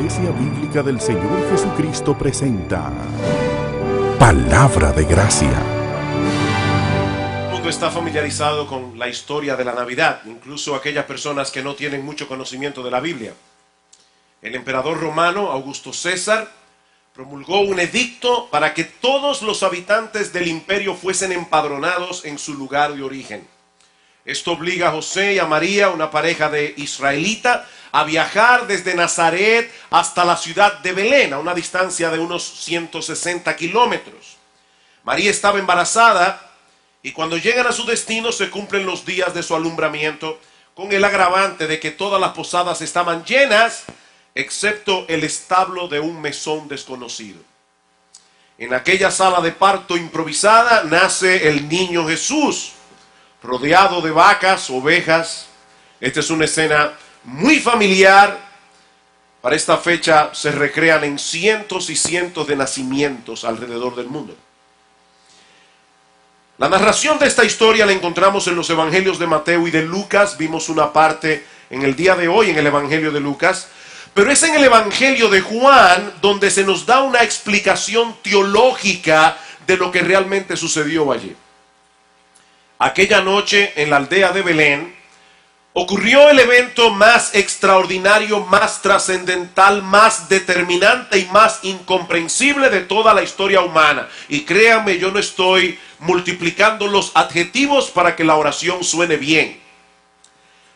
Iglesia Bíblica del Señor Jesucristo presenta Palabra de Gracia. Todo el mundo está familiarizado con la historia de la Navidad, incluso aquellas personas que no tienen mucho conocimiento de la Biblia. El emperador romano, Augusto César, promulgó un edicto para que todos los habitantes del imperio fuesen empadronados en su lugar de origen. Esto obliga a José y a María, una pareja de israelita, a viajar desde Nazaret hasta la ciudad de Belén, a una distancia de unos 160 kilómetros. María estaba embarazada y cuando llegan a su destino se cumplen los días de su alumbramiento, con el agravante de que todas las posadas estaban llenas, excepto el establo de un mesón desconocido. En aquella sala de parto improvisada nace el niño Jesús, rodeado de vacas, ovejas. Esta es una escena muy familiar. Para esta fecha se recrean en cientos y cientos de nacimientos alrededor del mundo. La narración de esta historia la encontramos en los evangelios de Mateo y de Lucas. Vimos una parte en el día de hoy en el evangelio de Lucas. Pero es en el evangelio de Juan donde se nos da una explicación teológica de lo que realmente sucedió allí. Aquella noche en la aldea de Belén ocurrió el evento más extraordinario, más trascendental, más determinante y más incomprensible de toda la historia humana. Y créanme, yo no estoy multiplicando los adjetivos para que la oración suene bien.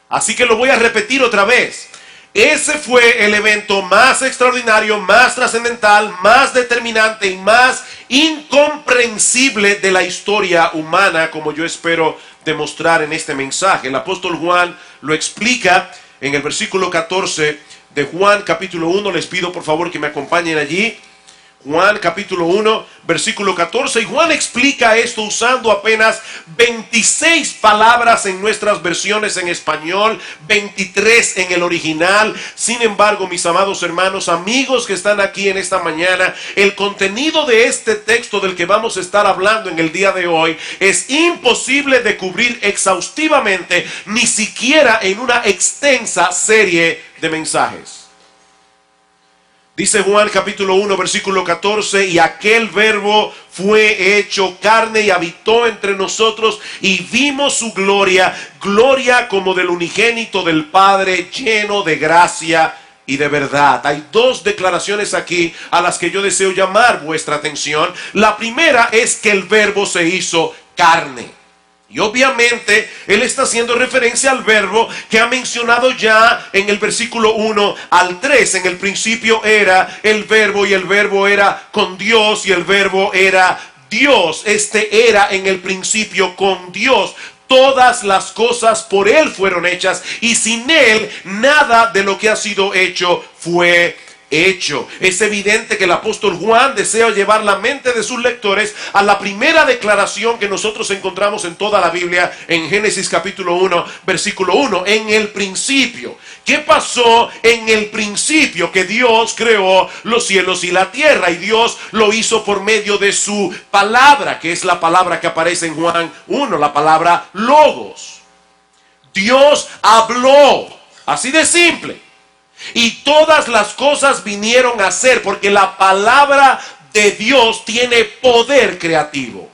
Así que lo voy a repetir otra vez. Ese fue el evento más extraordinario, más trascendental, más determinante y más incomprensible de la historia humana, como yo espero demostrar en este mensaje. El apóstol Juan lo explica en el versículo 14 de Juan capítulo 1. Les pido por favor que me acompañen allí. Juan capítulo 1, versículo 14. Y Juan explica esto usando apenas 26 palabras en nuestras versiones en español, 23 en el original. Sin embargo, mis amados hermanos, amigos que están aquí en esta mañana, el contenido de este texto del que vamos a estar hablando en el día de hoy es imposible de cubrir exhaustivamente, ni siquiera en una extensa serie de mensajes. Dice Juan capítulo 1 versículo 14, y aquel verbo fue hecho carne y habitó entre nosotros y vimos su gloria, gloria como del unigénito del Padre, lleno de gracia y de verdad. Hay dos declaraciones aquí a las que yo deseo llamar vuestra atención. La primera es que el verbo se hizo carne. Y obviamente él está haciendo referencia al verbo que ha mencionado ya en el versículo 1 al 3. En el principio era el verbo y el verbo era con Dios y el verbo era Dios. Este era en el principio con Dios. Todas las cosas por él fueron hechas y sin él nada de lo que ha sido hecho fue hecho. Es evidente que el apóstol Juan desea llevar la mente de sus lectores a la primera declaración que nosotros encontramos en toda la Biblia, en Génesis capítulo 1, versículo 1, en el principio. ¿Qué pasó en el principio? Que Dios creó los cielos y la tierra, y Dios lo hizo por medio de su palabra, que es la palabra que aparece en Juan 1, la palabra logos. Dios habló, así de simple. Y todas las cosas vinieron a ser, porque la palabra de Dios tiene poder creativo.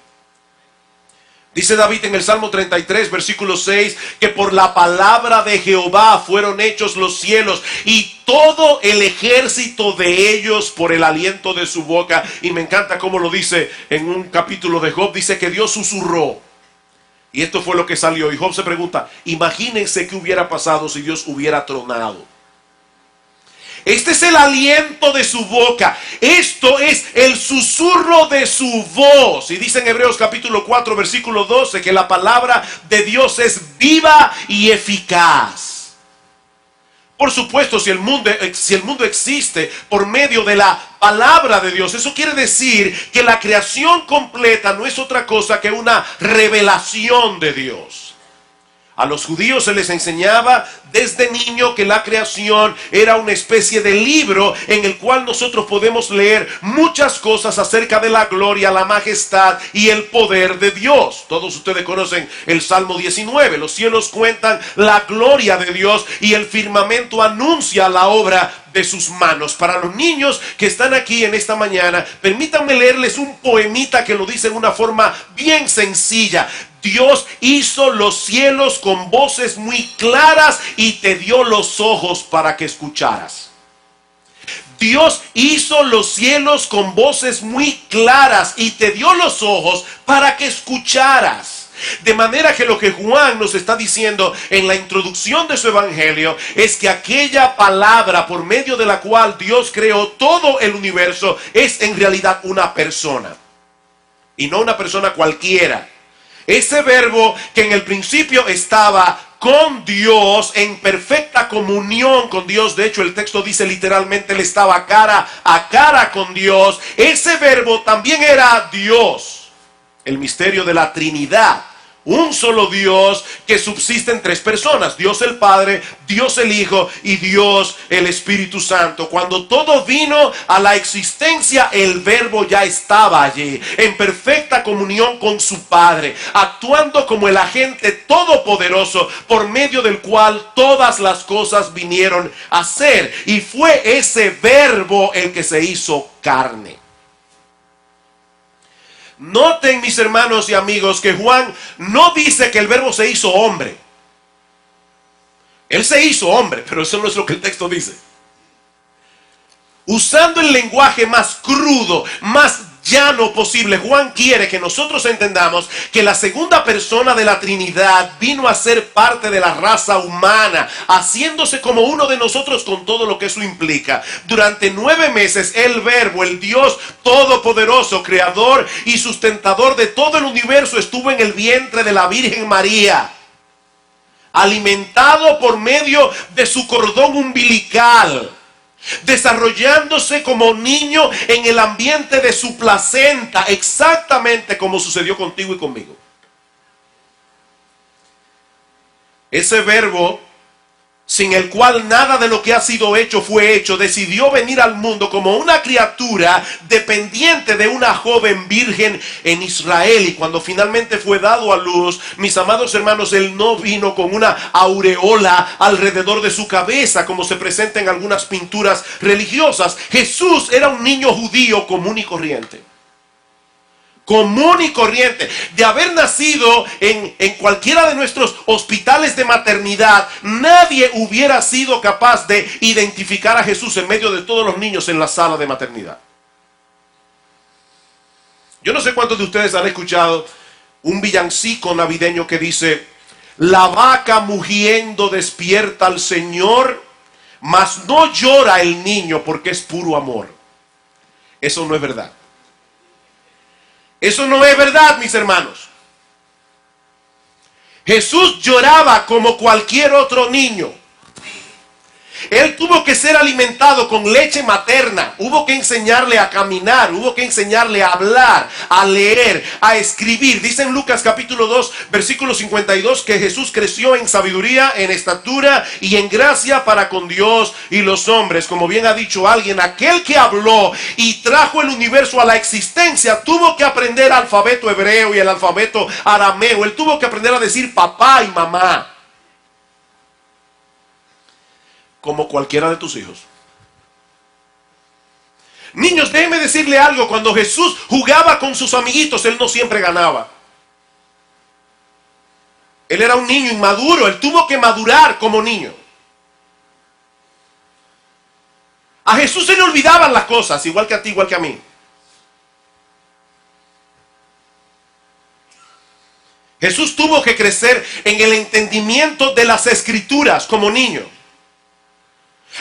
Dice David en el Salmo 33, versículo 6, que por la palabra de Jehová fueron hechos los cielos y todo el ejército de ellos por el aliento de su boca. Y me encanta cómo lo dice en un capítulo de Job, dice que Dios susurró. Y esto fue lo que salió. Y Job se pregunta, imagínense qué hubiera pasado si Dios hubiera tronado. Este es el aliento de su boca. Esto es el susurro de su voz. Y dice en Hebreos capítulo 4 versículo 12 que la palabra de Dios es viva y eficaz. Por supuesto, si el mundo existe por medio de la palabra de Dios, eso quiere decir que la creación completa no es otra cosa que una revelación de Dios. A los judíos se les enseñaba desde niño que la creación era una especie de libro en el cual nosotros podemos leer muchas cosas acerca de la gloria, la majestad y el poder de Dios. Todos ustedes conocen el Salmo 19. Los cielos cuentan la gloria de Dios y el firmamento anuncia la obra de sus manos. Para los niños que están aquí en esta mañana, permítanme leerles un poemita que lo dice en una forma bien sencilla. Dios hizo los cielos con voces muy claras y te dio los ojos para que escucharas. Dios hizo los cielos con voces muy claras y te dio los ojos para que escucharas. De manera que lo que Juan nos está diciendo en la introducción de su evangelio es que aquella palabra por medio de la cual Dios creó todo el universo es en realidad una persona. Y no una persona cualquiera. Ese verbo que en el principio estaba con Dios, en perfecta comunión con Dios. De hecho, el texto dice literalmente, él estaba cara a cara con Dios. Ese verbo también era Dios. El misterio de la Trinidad. Un solo Dios que subsiste en tres personas. Dios el Padre, Dios el Hijo y Dios el Espíritu Santo. Cuando todo vino a la existencia, el verbo ya estaba allí, en perfecta comunión con su Padre, actuando como el agente todopoderoso por medio del cual todas las cosas vinieron a ser. Y fue ese verbo el que se hizo carne. Noten, mis hermanos y amigos, que Juan no dice que el verbo se hizo hombre. Él se hizo hombre, pero eso no es lo que el texto dice. Usando el lenguaje más crudo, más llano posible, Juan quiere que nosotros entendamos que la segunda persona de la Trinidad vino a ser parte de la raza humana, haciéndose como uno de nosotros con todo lo que eso implica. Durante 9 meses el verbo, el Dios todopoderoso, creador y sustentador de todo el universo, estuvo en el vientre de la Virgen María, alimentado por medio de su cordón umbilical, desarrollándose como niño en el ambiente de su placenta, exactamente como sucedió contigo y conmigo. Ese verbo, sin el cual nada de lo que ha sido hecho fue hecho, decidió venir al mundo como una criatura dependiente de una joven virgen en Israel. Y cuando finalmente fue dado a luz, mis amados hermanos, él no vino con una aureola alrededor de su cabeza, como se presenta en algunas pinturas religiosas. Jesús era un niño judío común y corriente. Común y corriente. De haber nacido en cualquiera de nuestros hospitales de maternidad, nadie hubiera sido capaz de identificar a Jesús en medio de todos los niños en la sala de maternidad. Yo no sé cuántos de ustedes han escuchado un villancico navideño que dice: la vaca mugiendo despierta al Señor, mas no llora el niño porque es puro amor. Eso no es verdad. Eso no es verdad, mis hermanos. Jesús lloraba como cualquier otro niño. Él tuvo que ser alimentado con leche materna. Hubo que enseñarle a caminar, hubo que enseñarle a hablar, a leer, a escribir. Dice en Lucas capítulo 2, versículo 52, que Jesús creció en sabiduría, en estatura y en gracia para con Dios y los hombres. Como bien ha dicho alguien, aquel que habló y trajo el universo a la existencia tuvo que aprender el alfabeto hebreo y el alfabeto arameo. Él tuvo que aprender a decir papá y mamá, como cualquiera de tus hijos. Niños, déjenme decirle algo. Cuando Jesús jugaba con sus amiguitos, él no siempre ganaba. Él era un niño inmaduro. Él tuvo que madurar como niño. A Jesús se le olvidaban las cosas, igual que a ti, igual que a mí. Jesús tuvo que crecer en el entendimiento de las Escrituras como niño.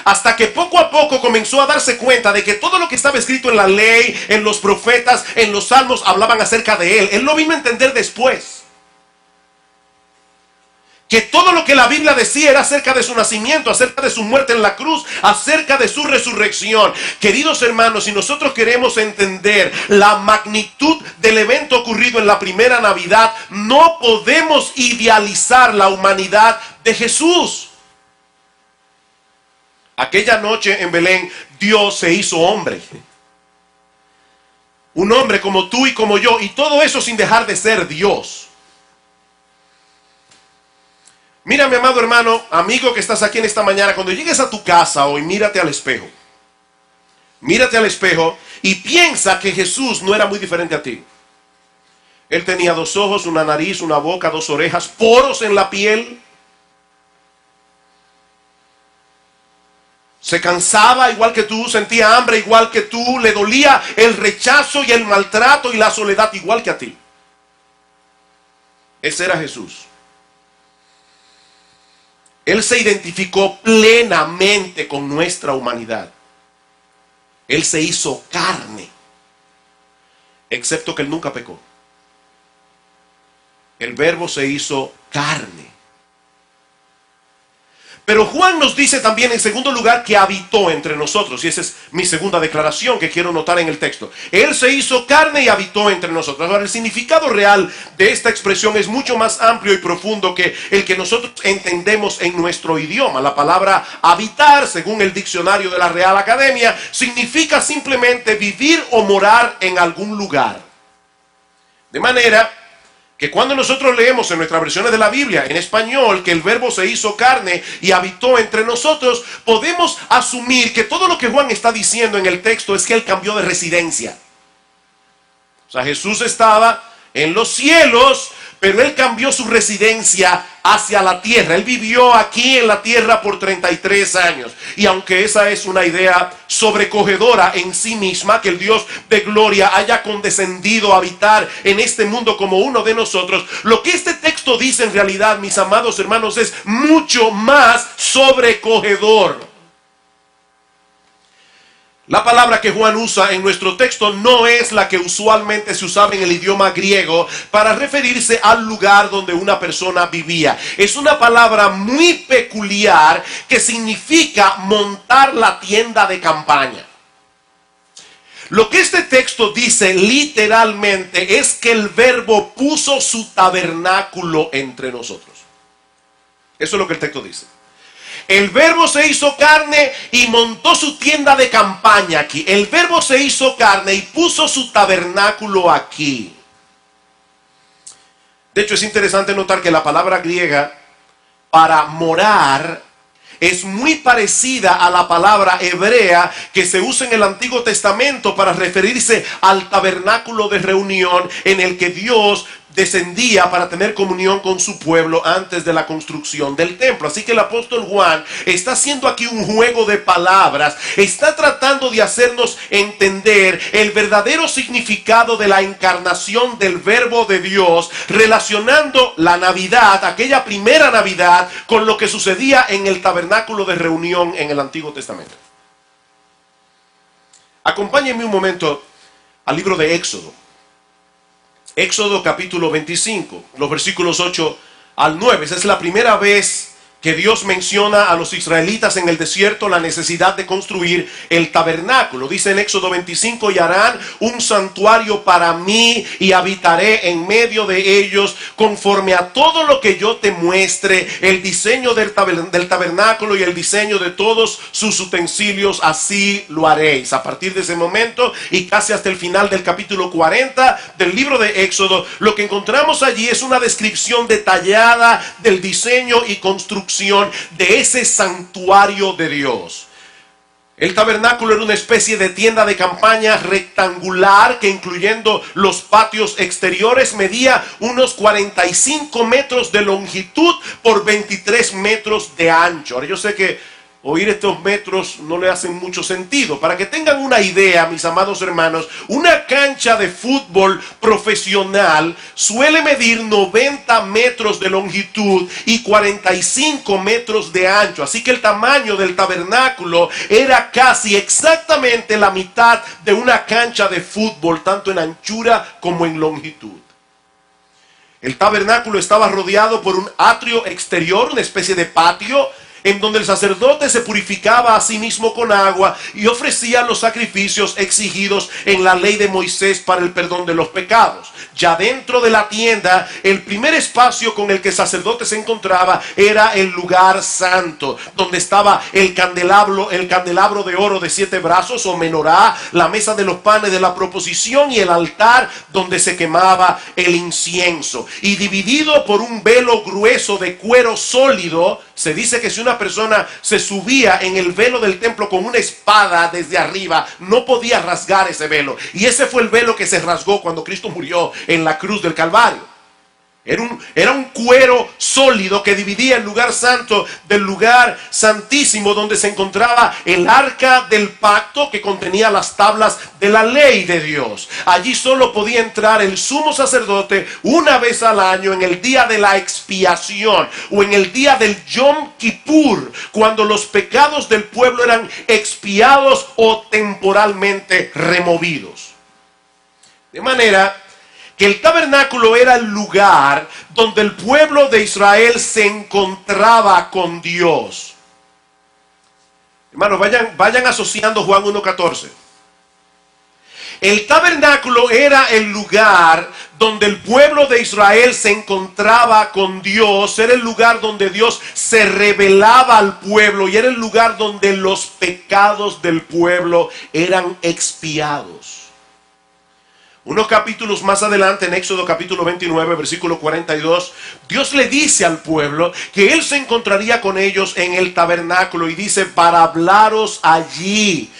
Hasta que poco a poco comenzó a darse cuenta de que todo lo que estaba escrito en la ley, en los profetas, en los salmos, hablaban acerca de él. Él lo vino a entender después. Que todo lo que la Biblia decía era acerca de su nacimiento, acerca de su muerte en la cruz, acerca de su resurrección. Queridos hermanos, si nosotros queremos entender la magnitud del evento ocurrido en la primera Navidad, no podemos idealizar la humanidad de Jesús. Aquella noche en Belén, Dios se hizo hombre. Un hombre como tú y como yo, y todo eso sin dejar de ser Dios. Mira, mi amado hermano, amigo que estás aquí en esta mañana, cuando llegues a tu casa hoy, mírate al espejo. Mírate al espejo y piensa que Jesús no era muy diferente a ti. Él tenía 2 ojos, una nariz, una boca, 2 orejas, poros en la piel. Se cansaba igual que tú, sentía hambre igual que tú, le dolía el rechazo y el maltrato y la soledad igual que a ti. Ese era Jesús. Él se identificó plenamente con nuestra humanidad. Él se hizo carne, excepto que él nunca pecó. El Verbo se hizo carne. Pero Juan nos dice también en segundo lugar que habitó entre nosotros. Y esa es mi segunda declaración que quiero notar en el texto. Él se hizo carne y habitó entre nosotros. Ahora, el significado real de esta expresión es mucho más amplio y profundo que el que nosotros entendemos en nuestro idioma. La palabra habitar, según el diccionario de la Real Academia, significa simplemente vivir o morar en algún lugar. De manera que cuando nosotros leemos en nuestras versiones de la Biblia, en español, que el Verbo se hizo carne y habitó entre nosotros, podemos asumir que todo lo que Juan está diciendo en el texto es que él cambió de residencia. O sea, Jesús estaba en los cielos, pero él cambió su residencia hacia la tierra. Él vivió aquí en la tierra por 33 años. Y aunque esa es una idea sobrecogedora en sí misma, que el Dios de gloria haya condescendido a habitar en este mundo como uno de nosotros, lo que este texto dice en realidad, mis amados hermanos, es mucho más sobrecogedor. La palabra que Juan usa en nuestro texto no es la que usualmente se usaba en el idioma griego para referirse al lugar donde una persona vivía. Es una palabra muy peculiar que significa montar la tienda de campaña. Lo que este texto dice literalmente es que el Verbo puso su tabernáculo entre nosotros. Eso es lo que el texto dice. El Verbo se hizo carne y montó su tienda de campaña aquí. El Verbo se hizo carne y puso su tabernáculo aquí. De hecho, es interesante notar que la palabra griega para morar es muy parecida a la palabra hebrea que se usa en el Antiguo Testamento para referirse al tabernáculo de reunión en el que Dios descendía para tener comunión con su pueblo antes de la construcción del templo. Así que el apóstol Juan está haciendo aquí un juego de palabras, está tratando de hacernos entender el verdadero significado de la encarnación del Verbo de Dios, relacionando la Navidad, aquella primera Navidad, con lo que sucedía en el tabernáculo de reunión en el Antiguo Testamento. Acompáñenme un momento al libro de Éxodo. Éxodo capítulo 25, los versículos 8 al 9. Esa es la primera vez que Dios menciona a los israelitas en el desierto la necesidad de construir el tabernáculo. Dice en Éxodo 25, y harán un santuario para mí y habitaré en medio de ellos conforme a todo lo que yo te muestre, el diseño del tabernáculo y el diseño de todos sus utensilios, así lo haréis. A partir de ese momento y casi hasta el final del capítulo 40 del libro de Éxodo, lo que encontramos allí es una descripción detallada del diseño y construcción de ese santuario de Dios. El tabernáculo era una especie de tienda de campaña rectangular que, incluyendo los patios exteriores, medía unos 45 metros de longitud por 23 metros de ancho. Ahora yo sé que oír estos metros no le hacen mucho sentido. Para que tengan una idea, mis amados hermanos, una cancha de fútbol profesional suele medir 90 metros de longitud y 45 metros de ancho. Así que el tamaño del tabernáculo era casi exactamente la mitad de una cancha de fútbol, tanto en anchura como en longitud. El tabernáculo estaba rodeado por un atrio exterior, una especie de patio, en donde el sacerdote se purificaba a sí mismo con agua y ofrecía los sacrificios exigidos en la ley de Moisés para el perdón de los pecados. Ya dentro de la tienda, el primer espacio con el que el sacerdote se encontraba era el lugar santo, donde estaba el candelabro de oro de 7 brazos o menorá, la mesa de los panes de la proposición y el altar donde se quemaba el incienso. Y dividido por un velo grueso de cuero sólido, se dice que si una persona se subía en el velo del templo con una espada desde arriba, no podía rasgar ese velo. Y ese fue el velo que se rasgó cuando Cristo murió en la cruz del Calvario. Era un cuero sólido que dividía el lugar santo del lugar santísimo, donde se encontraba el arca del pacto que contenía las tablas de la ley de Dios. Allí solo podía entrar el sumo sacerdote una vez al año, en el día de la expiación o en el día del Yom Kippur, cuando los pecados del pueblo eran expiados o temporalmente removidos. De manera que el tabernáculo era el lugar donde el pueblo de Israel se encontraba con Dios. Hermanos, vayan asociando Juan 1:14. El tabernáculo era el lugar donde el pueblo de Israel se encontraba con Dios. Era el lugar donde Dios se revelaba al pueblo y era el lugar donde los pecados del pueblo eran expiados. Unos capítulos más adelante, en Éxodo capítulo 29, versículo 42, Dios le dice al pueblo que Él se encontraría con ellos en el tabernáculo y dice, para hablaros allí.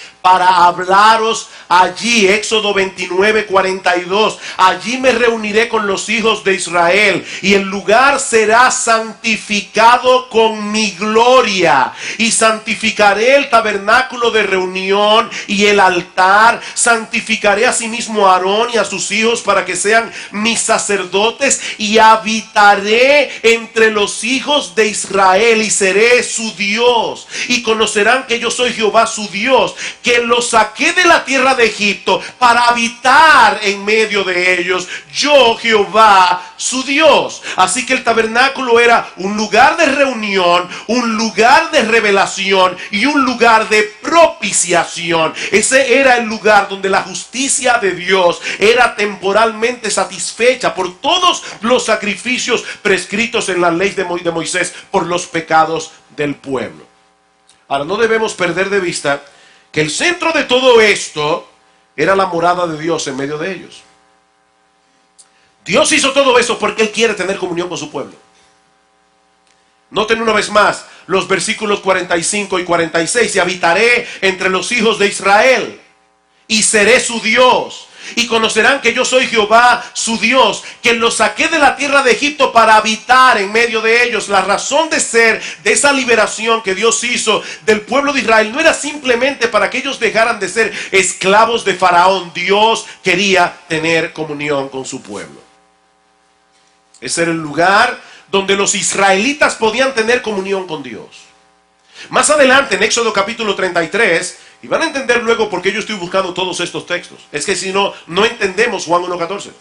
Éxodo 29, 42. Allí me reuniré con los hijos de Israel y el lugar será santificado con mi gloria. Y santificaré el tabernáculo de reunión y el altar. Santificaré asimismo a Aarón y a sus hijos para que sean mis sacerdotes y habitaré entre los hijos de Israel y seré su Dios. Y conocerán que yo soy Jehová su Dios, que los saqué de la tierra de Egipto para habitar en medio de ellos, yo Jehová su Dios. Así que el tabernáculo era un lugar de reunión, un lugar de revelación y un lugar de propiciación. Ese era el lugar donde la justicia de Dios era temporalmente satisfecha por todos los sacrificios prescritos en la ley de Moisés por los pecados del pueblo. Ahora, no debemos perder de vista que el centro de todo esto era la morada de Dios en medio de ellos. Dios hizo todo eso porque Él quiere tener comunión con su pueblo. Noten una vez más los versículos 45 y 46. Y habitaré entre los hijos de Israel y seré su Dios. Y conocerán que yo soy Jehová su Dios, que los saqué de la tierra de Egipto para habitar en medio de ellos. La razón de ser de esa liberación que Dios hizo del pueblo de Israel no era simplemente para que ellos dejaran de ser esclavos de Faraón. Dios quería tener comunión con su pueblo. Ese era el lugar donde los israelitas podían tener comunión con Dios. Más adelante, en Éxodo capítulo 33, y van a entender luego por qué yo estoy buscando todos estos textos. Es que si no, no entendemos Juan 1:14.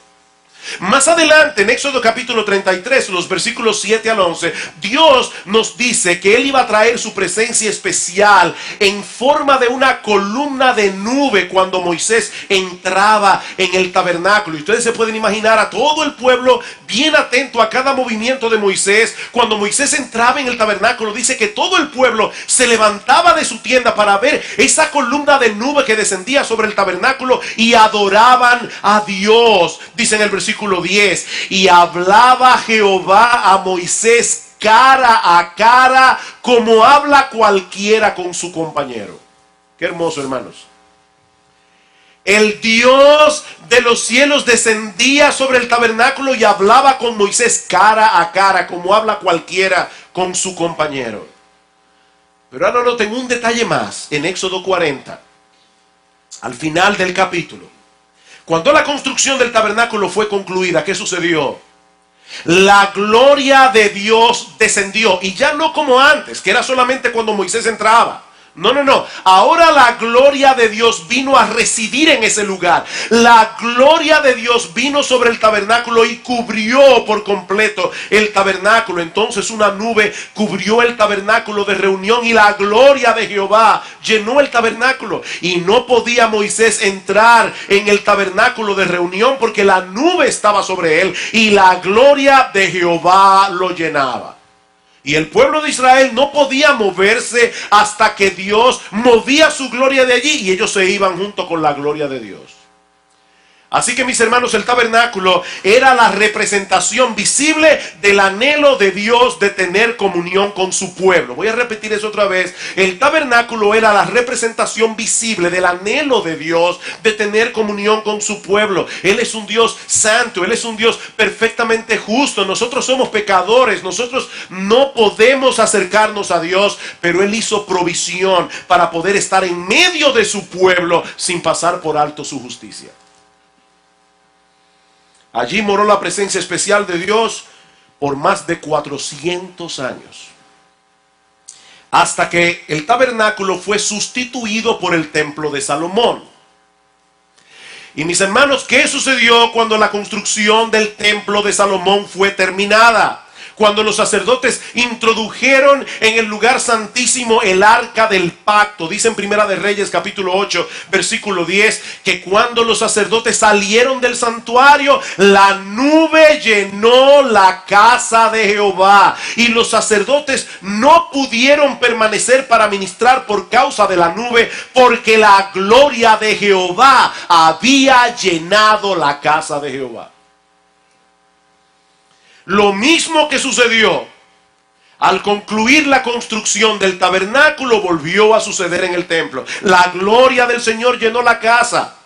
Más adelante, en Éxodo capítulo 33, los versículos 7 al 11, Dios nos dice que Él iba a traer su presencia especial en forma de una columna de nube cuando Moisés entraba en el tabernáculo. Y ustedes se pueden imaginar a todo el pueblo bien atento a cada movimiento de Moisés. Cuando Moisés entraba en el tabernáculo, dice que todo el pueblo se levantaba de su tienda para ver esa columna de nube que descendía sobre el tabernáculo y adoraban a Dios. Dice en el versículo 10, y hablaba Jehová a Moisés cara a cara, como habla cualquiera con su compañero. Qué hermoso, hermanos. El Dios de los cielos descendía sobre el tabernáculo y hablaba con Moisés cara a cara, como habla cualquiera con su compañero. Pero ahora noten un detalle más en Éxodo 40, al final del capítulo. Cuando la construcción del tabernáculo fue concluida, ¿qué sucedió? La gloria de Dios descendió, y ya no como antes, que era solamente cuando Moisés entraba. No. Ahora la gloria de Dios vino a residir en ese lugar. La gloria de Dios vino sobre el tabernáculo y cubrió por completo el tabernáculo. Entonces una nube cubrió el tabernáculo de reunión y la gloria de Jehová llenó el tabernáculo. Y no podía Moisés entrar en el tabernáculo de reunión porque la nube estaba sobre él y la gloria de Jehová lo llenaba. Y el pueblo de Israel no podía moverse hasta que Dios movía su gloria de allí y ellos se iban junto con la gloria de Dios. Así que mis hermanos, el tabernáculo era la representación visible del anhelo de Dios de tener comunión con su pueblo. Voy a repetir eso otra vez. El tabernáculo era la representación visible del anhelo de Dios de tener comunión con su pueblo. Él es un Dios santo, Él es un Dios perfectamente justo. Nosotros somos pecadores, nosotros no podemos acercarnos a Dios, pero Él hizo provisión para poder estar en medio de su pueblo sin pasar por alto su justicia. Allí moró la presencia especial de Dios por más de 400 años. Hasta que el tabernáculo fue sustituido por el templo de Salomón. Y mis hermanos, ¿qué sucedió cuando la construcción del templo de Salomón fue terminada? Cuando los sacerdotes introdujeron en el lugar santísimo el arca del pacto. Dice en Primera de Reyes capítulo 8 versículo 10 que cuando los sacerdotes salieron del santuario, la nube llenó la casa de Jehová y los sacerdotes no pudieron permanecer para ministrar por causa de la nube, porque la gloria de Jehová había llenado la casa de Jehová. Lo mismo que sucedió al concluir la construcción del tabernáculo volvió a suceder en el templo. La gloria del Señor llenó la casa.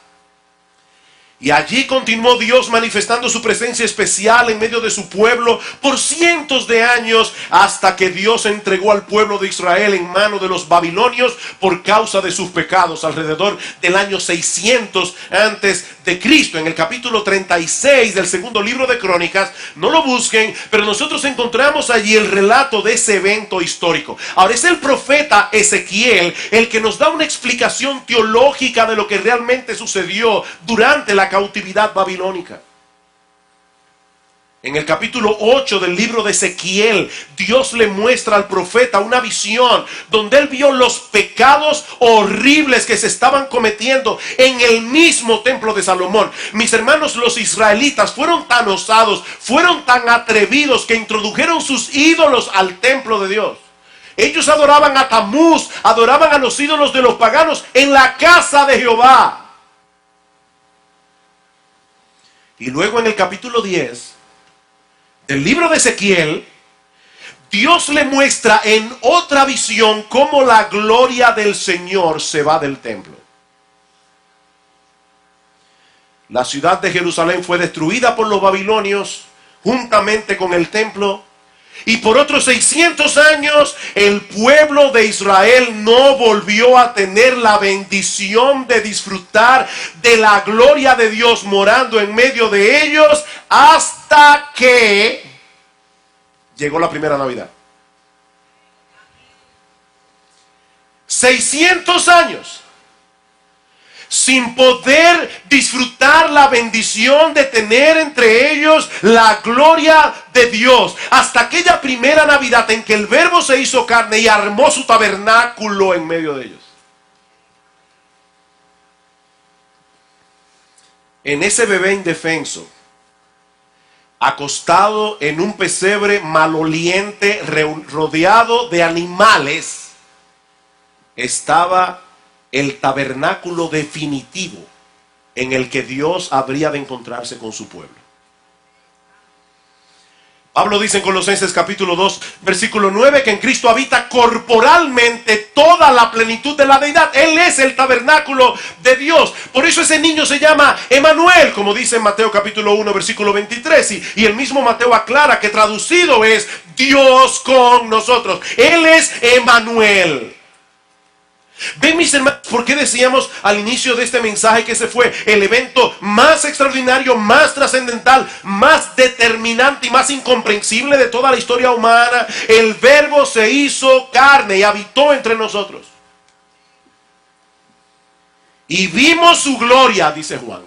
Y allí continuó Dios manifestando su presencia especial en medio de su pueblo por cientos de años, hasta que Dios entregó al pueblo de Israel en mano de los babilonios por causa de sus pecados, alrededor del año 600 antes de Cristo. En el capítulo 36 del segundo libro de Crónicas, no lo busquen, pero nosotros encontramos allí el relato de ese evento histórico. Ahora es el profeta Ezequiel el que nos da una explicación teológica de lo que realmente sucedió durante la cautividad babilónica. En el capítulo 8 del libro de Ezequiel, Dios le muestra al profeta una visión donde él vio los pecados horribles que se estaban cometiendo en el mismo templo de Salomón. Mis hermanos, los israelitas fueron tan osados, fueron tan atrevidos que introdujeron sus ídolos al templo de Dios. Ellos adoraban a Tamuz, adoraban a los ídolos de los paganos en la casa de Jehová. Y luego en el capítulo 10 del libro de Ezequiel, Dios le muestra en otra visión cómo la gloria del Señor se va del templo. La ciudad de Jerusalén fue destruida por los babilonios juntamente con el templo. Y por otros 600 años el pueblo de Israel no volvió a tener la bendición de disfrutar de la gloria de Dios morando en medio de ellos hasta que llegó la primera Navidad. 600 años sin poder disfrutar la bendición de tener entre ellos la gloria de Dios, hasta aquella primera Navidad en que el Verbo se hizo carne y armó su tabernáculo en medio de ellos. En ese bebé indefenso, acostado en un pesebre maloliente, rodeado de animales, estaba el tabernáculo definitivo en el que Dios habría de encontrarse con su pueblo. Pablo dice en Colosenses capítulo 2 versículo 9 que en Cristo habita corporalmente toda la plenitud de la deidad. Él es el tabernáculo de Dios. Por eso ese niño se llama Emanuel, como dice en Mateo capítulo 1 versículo 23. Y el mismo Mateo aclara que traducido es Dios con nosotros. Él es Emanuel. Ven, mis hermanos, ¿por qué decíamos al inicio de este mensaje que ese fue el evento más extraordinario, más trascendental, más determinante y más incomprensible de toda la historia humana? El Verbo se hizo carne y habitó entre nosotros. Y vimos su gloria, dice Juan.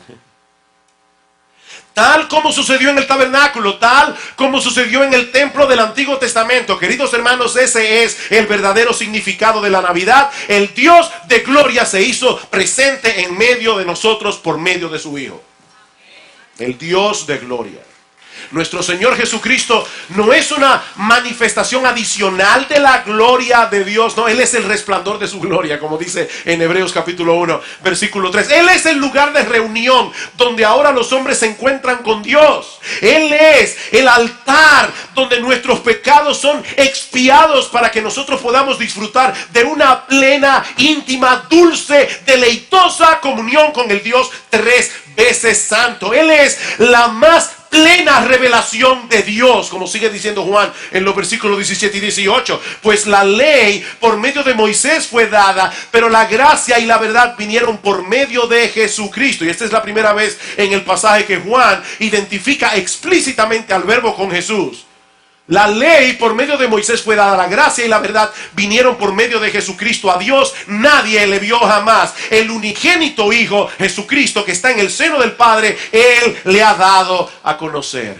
Tal como sucedió en el tabernáculo, tal como sucedió en el templo del Antiguo Testamento. Queridos hermanos, ese es el verdadero significado de la Navidad. El Dios de gloria se hizo presente en medio de nosotros por medio de su Hijo. El Dios de gloria. Nuestro Señor Jesucristo no es una manifestación adicional de la gloria de Dios. No, Él es el resplandor de su gloria, como dice en Hebreos capítulo 1, versículo 3. Él es el lugar de reunión donde ahora los hombres se encuentran con Dios. Él es el altar donde nuestros pecados son expiados para que nosotros podamos disfrutar de una plena, íntima, dulce, deleitosa comunión con el Dios tres veces santo. Él es la más plena revelación de Dios, como sigue diciendo Juan en los versículos 17 y 18. Pues la ley por medio de Moisés fue dada, pero la gracia y la verdad vinieron por medio de Jesucristo. Y esta es la primera vez en el pasaje que Juan identifica explícitamente al verbo con Jesús. La ley por medio de Moisés fue dada, la gracia y la verdad vinieron por medio de Jesucristo. A Dios nadie le vio jamás. El unigénito Hijo, Jesucristo, que está en el seno del Padre, Él le ha dado a conocer.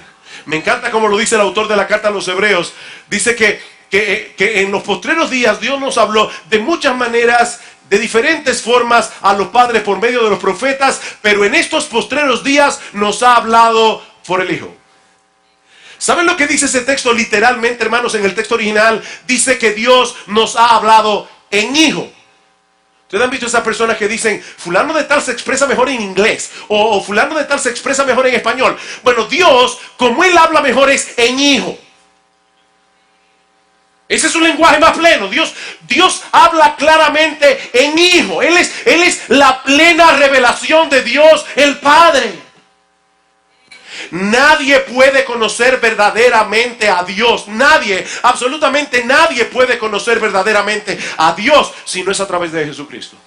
Me encanta como lo dice el autor de la carta a los Hebreos. Dice que en los postreros días Dios nos habló de muchas maneras, de diferentes formas a los padres por medio de los profetas, pero en estos postreros días nos ha hablado por el Hijo. ¿Saben lo que dice ese texto literalmente, hermanos? En el texto original dice que Dios nos ha hablado en Hijo. ¿Ustedes han visto esas personas que dicen, fulano de tal se expresa mejor en inglés, o fulano de tal se expresa mejor en español? Bueno, Dios, como Él habla mejor, es en Hijo. Ese es un lenguaje más pleno. Dios habla claramente en Hijo. Él es la plena revelación de Dios el Padre. Nadie puede conocer verdaderamente a Dios. Nadie, absolutamente nadie puede conocer verdaderamente a Dios si no es a través de Jesucristo.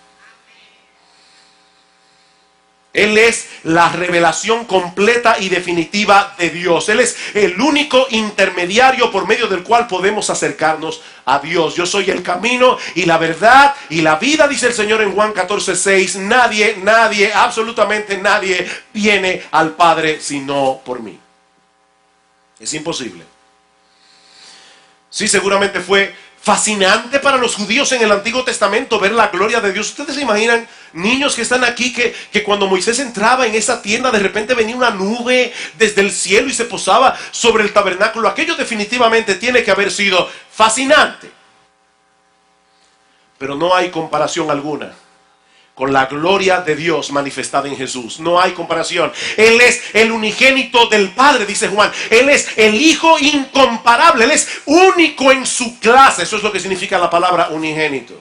Él es la revelación completa y definitiva de Dios. Él es el único intermediario por medio del cual podemos acercarnos a Dios. Yo soy el camino y la verdad y la vida, dice el Señor en Juan 14:6. Nadie, absolutamente nadie viene al Padre sino por mí. Es imposible. Sí, seguramente fue fascinante para los judíos en el Antiguo Testamento ver la gloria de Dios. ¿Ustedes se imaginan, niños que están aquí, que cuando Moisés entraba en esa tienda, de repente venía una nube desde el cielo y se posaba sobre el tabernáculo? Aquello definitivamente tiene que haber sido fascinante. Pero no hay comparación alguna con la gloria de Dios manifestada en Jesús. No hay comparación. Él es el unigénito del Padre, dice Juan. Él es el Hijo incomparable. Él es único en su clase. Eso es lo que significa la palabra unigénito.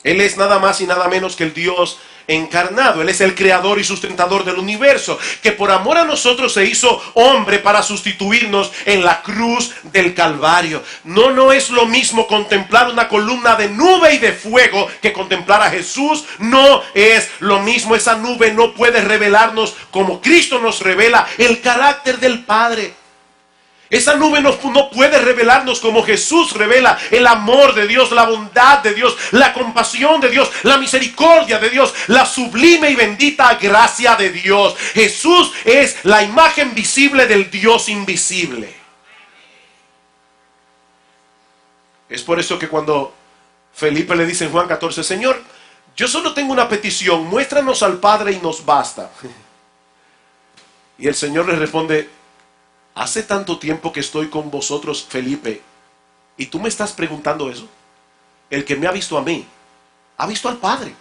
Él es nada más y nada menos que el Dios encarnado. Él es el creador y sustentador del universo, que por amor a nosotros se hizo hombre para sustituirnos en la cruz del Calvario. No es lo mismo contemplar una columna de nube y de fuego que contemplar a Jesús. No es lo mismo. Esa nube no puede revelarnos como Cristo nos revela el carácter del Padre. Esa nube no puede revelarnos como Jesús revela el amor de Dios, la bondad de Dios, la compasión de Dios, la misericordia de Dios, la sublime y bendita gracia de Dios. Jesús es la imagen visible del Dios invisible. Es por eso que cuando Felipe le dice en Juan 14, Señor, yo solo tengo una petición, muéstranos al Padre y nos basta. Y el Señor le responde, hace tanto tiempo que estoy con vosotros, Felipe, y tú me estás preguntando eso. El que me ha visto a mí, ha visto al Padre.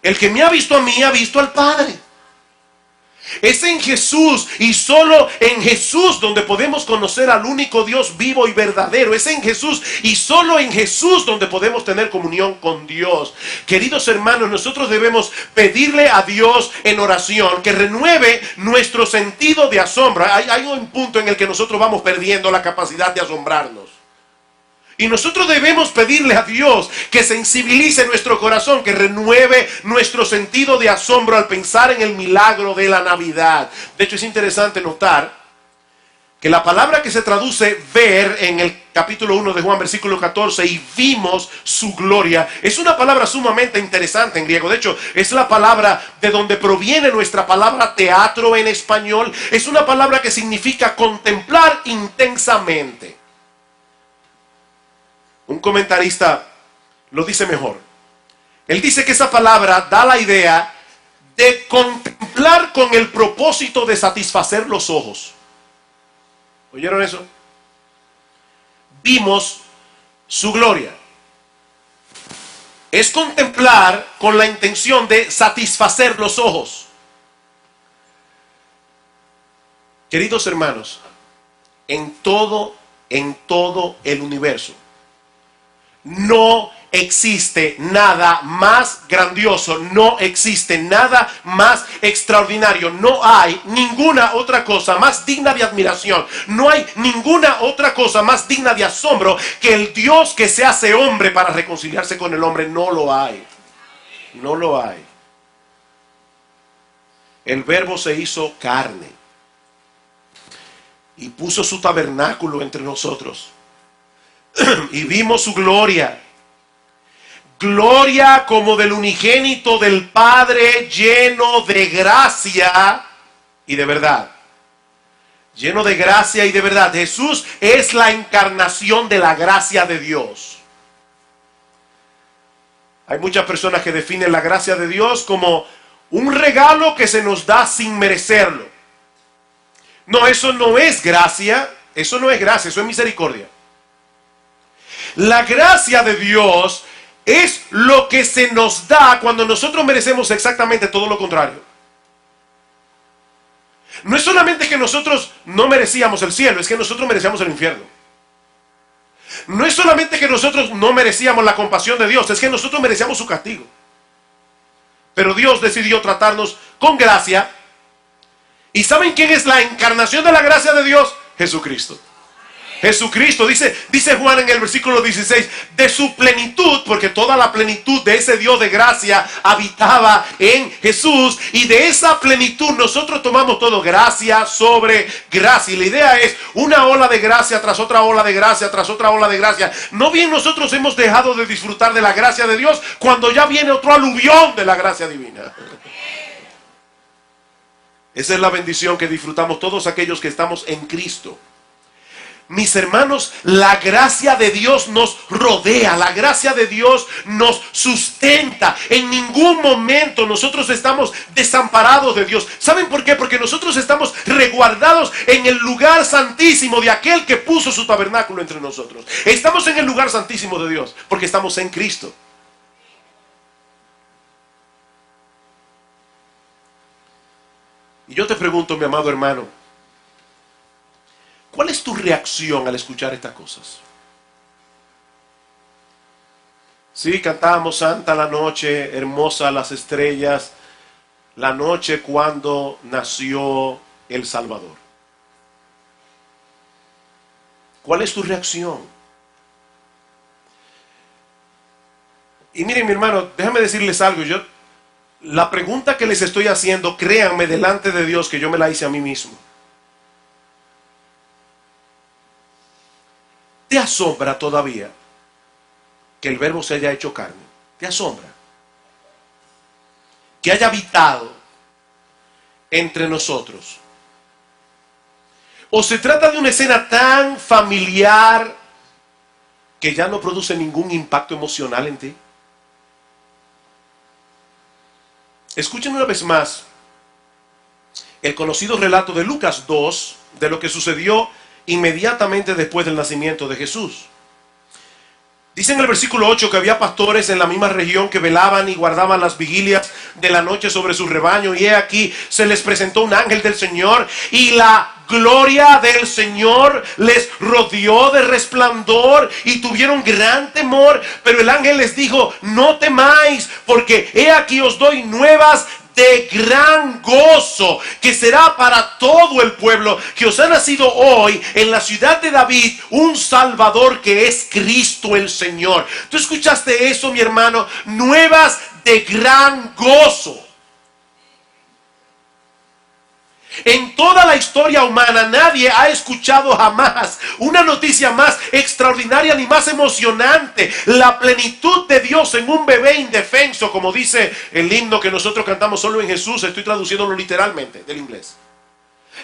El que me ha visto a mí, ha visto al Padre. Es en Jesús y solo en Jesús donde podemos conocer al único Dios vivo y verdadero. Es en Jesús y solo en Jesús donde podemos tener comunión con Dios. Queridos hermanos, nosotros debemos pedirle a Dios en oración que renueve nuestro sentido de asombro. Hay un punto en el que nosotros vamos perdiendo la capacidad de asombrarnos. Y nosotros debemos pedirle a Dios que sensibilice nuestro corazón, que renueve nuestro sentido de asombro al pensar en el milagro de la Navidad. De hecho, es interesante notar que la palabra que se traduce ver en el capítulo 1 de Juan, versículo 14, y vimos su gloria, es una palabra sumamente interesante en griego. De hecho, es la palabra de donde proviene nuestra palabra teatro en español. Es una palabra que significa contemplar intensamente. Un comentarista lo dice mejor. Él dice que esa palabra da la idea de contemplar con el propósito de satisfacer los ojos. ¿Oyeron eso? Vimos su gloria. Es contemplar con la intención de satisfacer los ojos. Queridos hermanos, en todo el universo, no existe nada más grandioso, no existe nada más extraordinario, no hay ninguna otra cosa más digna de admiración, no hay ninguna otra cosa más digna de asombro que el Dios que se hace hombre para reconciliarse con el hombre. No lo hay, no lo hay. El Verbo se hizo carne y puso su tabernáculo entre nosotros y vimos su gloria. Gloria como del unigénito del Padre, lleno de gracia y de verdad. Lleno de gracia y de verdad. Jesús es la encarnación de la gracia de Dios. Hay muchas personas que definen la gracia de Dios como un regalo que se nos da sin merecerlo. No, eso no es gracia. Eso no es gracia, eso es misericordia. La gracia de Dios es lo que se nos da cuando nosotros merecemos exactamente todo lo contrario. No es solamente que nosotros no merecíamos el cielo, es que nosotros merecíamos el infierno. No es solamente que nosotros no merecíamos la compasión de Dios, es que nosotros merecíamos su castigo. Pero Dios decidió tratarnos con gracia. ¿Y saben quién es la encarnación de la gracia de Dios? Jesucristo. Jesucristo, dice Juan en el versículo 16, de su plenitud, porque toda la plenitud de ese Dios de gracia habitaba en Jesús, y de esa plenitud nosotros tomamos todo gracia sobre gracia. Y la idea es una ola de gracia tras otra ola de gracia, tras otra ola de gracia. No bien nosotros hemos dejado de disfrutar de la gracia de Dios cuando ya viene otro aluvión de la gracia divina. Esa es la bendición que disfrutamos todos aquellos que estamos en Cristo. Mis hermanos, la gracia de Dios nos rodea, la gracia de Dios nos sustenta. En ningún momento nosotros estamos desamparados de Dios. ¿Saben por qué? Porque nosotros estamos resguardados en el lugar santísimo de aquel que puso su tabernáculo entre nosotros. Estamos en el lugar santísimo de Dios porque estamos en Cristo. Y yo te pregunto, mi amado hermano, ¿cuál es tu reacción al escuchar estas cosas? Sí, cantábamos Santa la noche, hermosa las estrellas, la noche cuando nació el Salvador. ¿Cuál es tu reacción? Y miren, mi hermano, déjame decirles algo. La pregunta que les estoy haciendo, créanme delante de Dios que yo me la hice a mí mismo. ¿Te asombra todavía que el Verbo se haya hecho carne? ¿Te asombra? Que haya habitado entre nosotros. ¿O se trata de una escena tan familiar que ya no produce ningún impacto emocional en ti? Escuchen una vez más el conocido relato de Lucas 2 de lo que sucedió inmediatamente después del nacimiento de Jesús. Dice en el versículo 8 que había pastores en la misma región que velaban y guardaban las vigilias de la noche sobre su rebaño, y he aquí se les presentó un ángel del Señor y la gloria del Señor les rodeó de resplandor y tuvieron gran temor. Pero el ángel les dijo: no temáis, porque he aquí os doy nuevas de gran gozo, que será para todo el pueblo, que os ha nacido hoy en la ciudad de David un Salvador, que es Cristo el Señor. ¿Tú escuchaste eso, mi hermano? Nuevas de gran gozo. En toda la historia humana nadie ha escuchado jamás una noticia más extraordinaria ni más emocionante. La plenitud de Dios en un bebé indefenso, como dice el himno que nosotros cantamos solo en Jesús. Estoy traduciéndolo literalmente del inglés.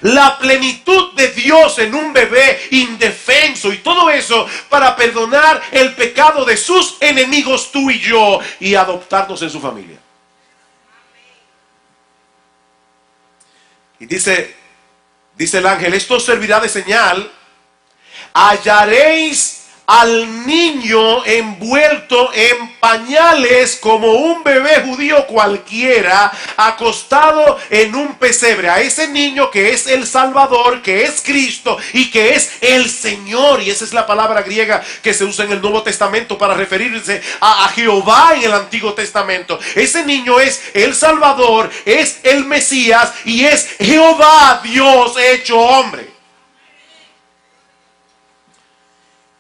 La plenitud de Dios en un bebé indefenso, y todo eso para perdonar el pecado de sus enemigos, tú y yo, y adoptarnos en su familia. Y dice el ángel: esto servirá de señal. Hallaréis al niño envuelto en pañales como un bebé judío cualquiera, acostado en un pesebre. A ese niño que es el Salvador, que es Cristo y que es el Señor. Y esa es la palabra griega que se usa en el Nuevo Testamento para referirse a Jehová en el Antiguo Testamento. Ese niño es el Salvador, es el Mesías y es Jehová, Dios hecho hombre.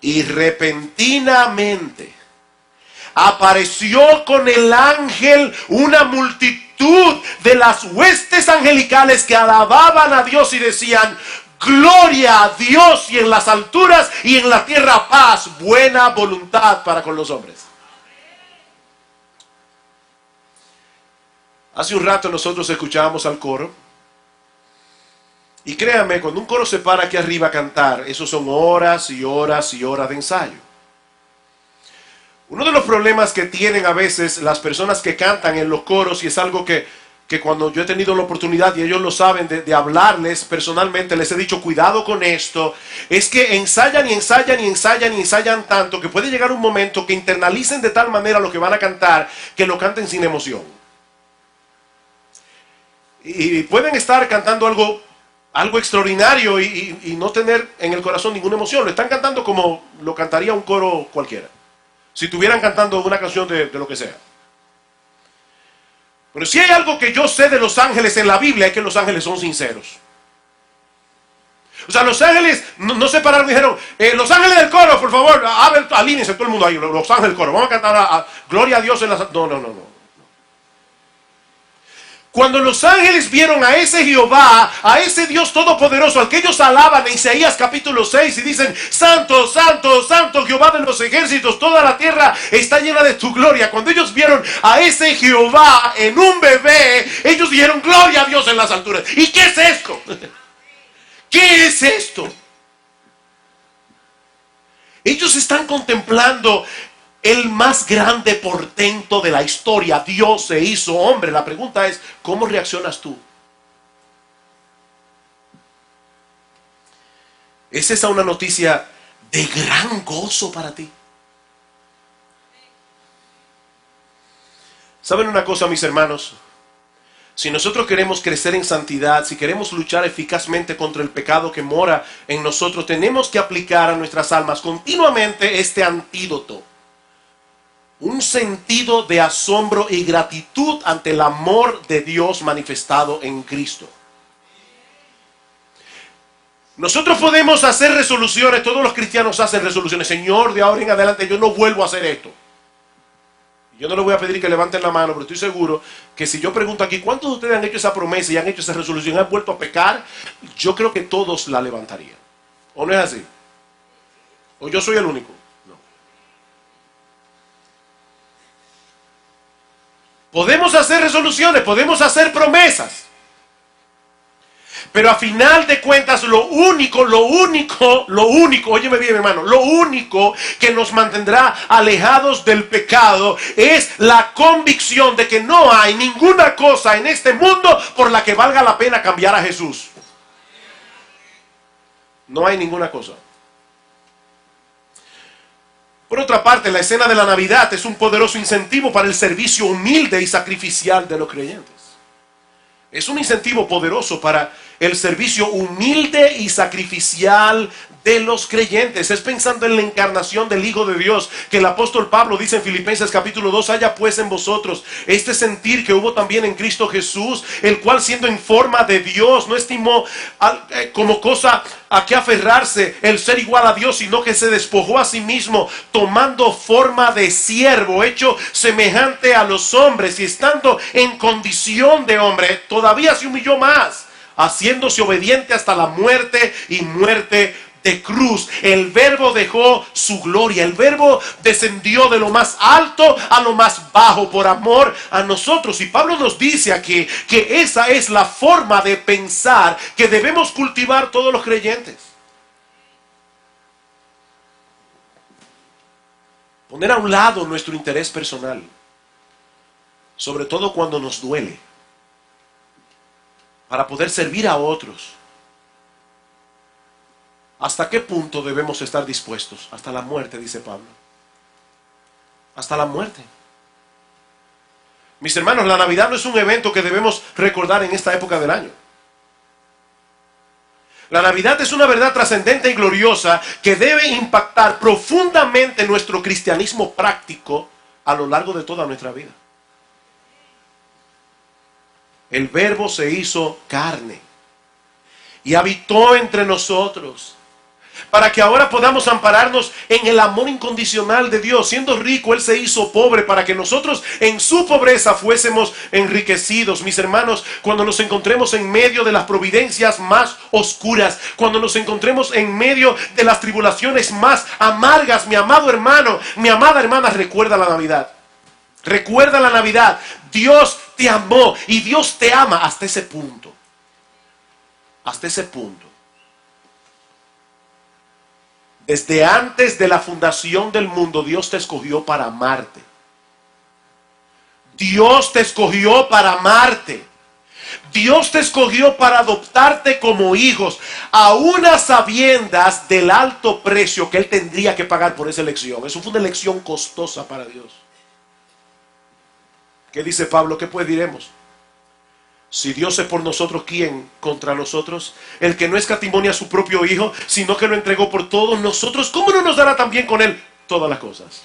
Y repentinamente apareció con el ángel una multitud de las huestes angelicales que alababan a Dios y decían: gloria a Dios y en las alturas y en la tierra paz, buena voluntad para con los hombres. Hace un rato nosotros escuchábamos al coro. Y créanme, cuando un coro se para aquí arriba a cantar, eso son horas y horas y horas de ensayo. Uno de los problemas que tienen a veces las personas que cantan en los coros, y es algo que cuando yo he tenido la oportunidad, y ellos lo saben, de hablarles personalmente, les he dicho: cuidado con esto, es que ensayan y ensayan y ensayan y ensayan tanto que puede llegar un momento que internalicen de tal manera lo que van a cantar, que lo canten sin emoción. Y pueden estar cantando algo extraordinario y no tener en el corazón ninguna emoción. Lo están cantando como lo cantaría un coro cualquiera, si estuvieran cantando una canción de lo que sea. Pero si hay algo que yo sé de los ángeles en la Biblia, es que los ángeles son sinceros. O sea, los ángeles no se pararon y dijeron: los ángeles del coro, por favor, alínense todo el mundo ahí, los ángeles del coro, vamos a cantar a gloria a Dios en las... No. Cuando los ángeles vieron a ese Jehová, a ese Dios todopoderoso, al que ellos alaban en Isaías capítulo 6 y dicen: santo, santo, santo Jehová de los ejércitos, toda la tierra está llena de tu gloria. Cuando ellos vieron a ese Jehová en un bebé, ellos dijeron: gloria a Dios en las alturas. ¿Y qué es esto? ¿Qué es esto? Ellos están contemplando el más grande portento de la historia. Dios se hizo hombre. La pregunta es: ¿cómo reaccionas tú? ¿Es esa una noticia de gran gozo para ti? ¿Saben una cosa, mis hermanos? Si nosotros queremos crecer en santidad, si queremos luchar eficazmente contra el pecado que mora en nosotros, tenemos que aplicar a nuestras almas continuamente este antídoto. Un sentido de asombro y gratitud ante el amor de Dios manifestado en Cristo. Nosotros podemos hacer resoluciones, todos los cristianos hacen resoluciones: Señor, de ahora en adelante yo no vuelvo a hacer esto. Yo no les voy a pedir que levanten la mano, pero estoy seguro que si yo pregunto aquí: ¿cuántos de ustedes han hecho esa promesa y han hecho esa resolución y han vuelto a pecar? Yo creo que todos la levantarían. ¿O no es así? ¿O yo soy el único? Podemos hacer resoluciones, podemos hacer promesas, pero a final de cuentas lo único, óyeme bien, hermano, lo único que nos mantendrá alejados del pecado es la convicción de que no hay ninguna cosa en este mundo por la que valga la pena cambiar a Jesús. No hay ninguna cosa. Por otra parte, la escena de la Navidad es un poderoso incentivo para el servicio humilde y sacrificial de los creyentes. Es un incentivo poderoso para el servicio humilde y sacrificial de los creyentes. Es pensando en la encarnación del Hijo de Dios que el apóstol Pablo dice en Filipenses capítulo 2: haya pues en vosotros este sentir que hubo también en Cristo Jesús, el cual siendo en forma de Dios no estimó como cosa a que aferrarse el ser igual a Dios, sino que se despojó a sí mismo, tomando forma de siervo, hecho semejante a los hombres, y estando en condición de hombre, todavía se humilló más, haciéndose obediente hasta la muerte y muerte de cruz. El Verbo dejó su gloria. El Verbo descendió de lo más alto a lo más bajo por amor a nosotros. Y Pablo nos dice aquí que esa es la forma de pensar que debemos cultivar todos los creyentes. Poner a un lado nuestro interés personal, sobre todo cuando nos duele, para poder servir a otros. ¿Hasta qué punto debemos estar dispuestos? Hasta la muerte, dice Pablo. Hasta la muerte. Mis hermanos, la Navidad no es un evento que debemos recordar en esta época del año. La Navidad es una verdad trascendente y gloriosa que debe impactar profundamente nuestro cristianismo práctico a lo largo de toda nuestra vida. El Verbo se hizo carne y habitó entre nosotros, para que ahora podamos ampararnos en el amor incondicional de Dios. Siendo rico, Él se hizo pobre para que nosotros en su pobreza fuésemos enriquecidos. Mis hermanos, cuando nos encontremos en medio de las providencias más oscuras, cuando nos encontremos en medio de las tribulaciones más amargas, mi amado hermano, mi amada hermana, recuerda la Navidad. Recuerda la Navidad. Dios te amó y Dios te ama hasta ese punto. Hasta ese punto. Desde antes de la fundación del mundo, Dios te escogió para amarte. Dios te escogió para amarte. Dios te escogió para adoptarte como hijos, aún a sabiendas del alto precio que Él tendría que pagar por esa elección. Eso fue una elección costosa para Dios. ¿Qué dice Pablo? ¿Qué pues diremos? Si Dios es por nosotros, ¿quién contra nosotros? El que no escatimó a su propio Hijo, sino que lo entregó por todos nosotros, ¿cómo no nos dará también con Él todas las cosas?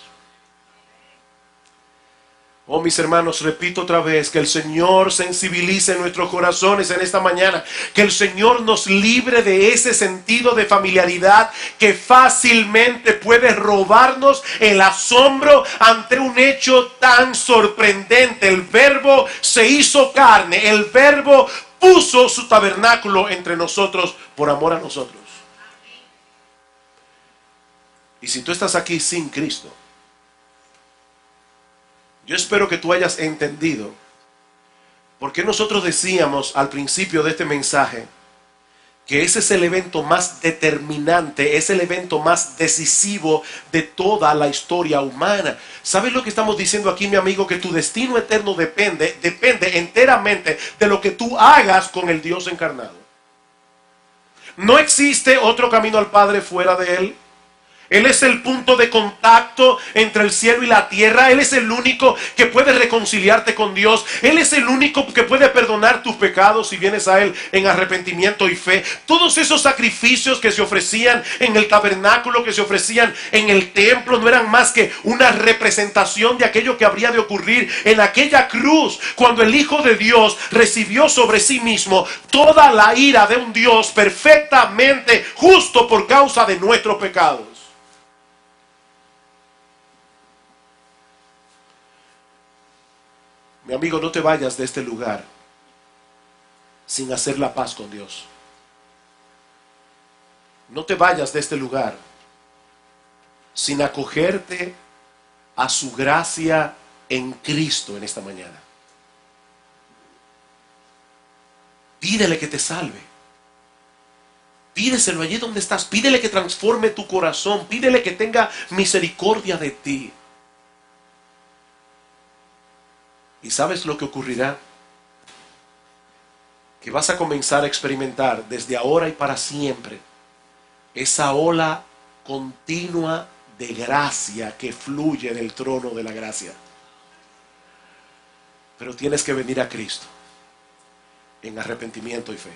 Oh, mis hermanos, repito otra vez, que el Señor sensibilice nuestros corazones en esta mañana, que el Señor nos libre de ese sentido de familiaridad que fácilmente puede robarnos el asombro ante un hecho tan sorprendente. El Verbo se hizo carne, el Verbo puso su tabernáculo entre nosotros por amor a nosotros. Y si tú estás aquí sin Cristo, yo espero que tú hayas entendido por qué nosotros decíamos al principio de este mensaje que ese es el evento más determinante, es el evento más decisivo de toda la historia humana. ¿Sabes lo que estamos diciendo aquí, mi amigo? Que tu destino eterno depende enteramente de lo que tú hagas con el Dios encarnado. No existe otro camino al Padre fuera de Él. Él es el punto de contacto entre el cielo y la tierra. Él es el único que puede reconciliarte con Dios. Él es el único que puede perdonar tus pecados si vienes a Él en arrepentimiento y fe. Todos esos sacrificios que se ofrecían en el tabernáculo, que se ofrecían en el templo, no eran más que una representación de aquello que habría de ocurrir en aquella cruz, cuando el Hijo de Dios recibió sobre sí mismo toda la ira de un Dios perfectamente justo por causa de nuestros pecados. Mi amigo, no te vayas de este lugar sin hacer la paz con Dios. No te vayas de este lugar sin acogerte a su gracia en Cristo en esta mañana. Pídele que te salve. Pídeselo allí donde estás. Pídele que transforme tu corazón. Pídele que tenga misericordia de ti. ¿Y sabes lo que ocurrirá? Que vas a comenzar a experimentar desde ahora y para siempre esa ola continua de gracia que fluye del trono de la gracia. Pero tienes que venir a Cristo en arrepentimiento y fe.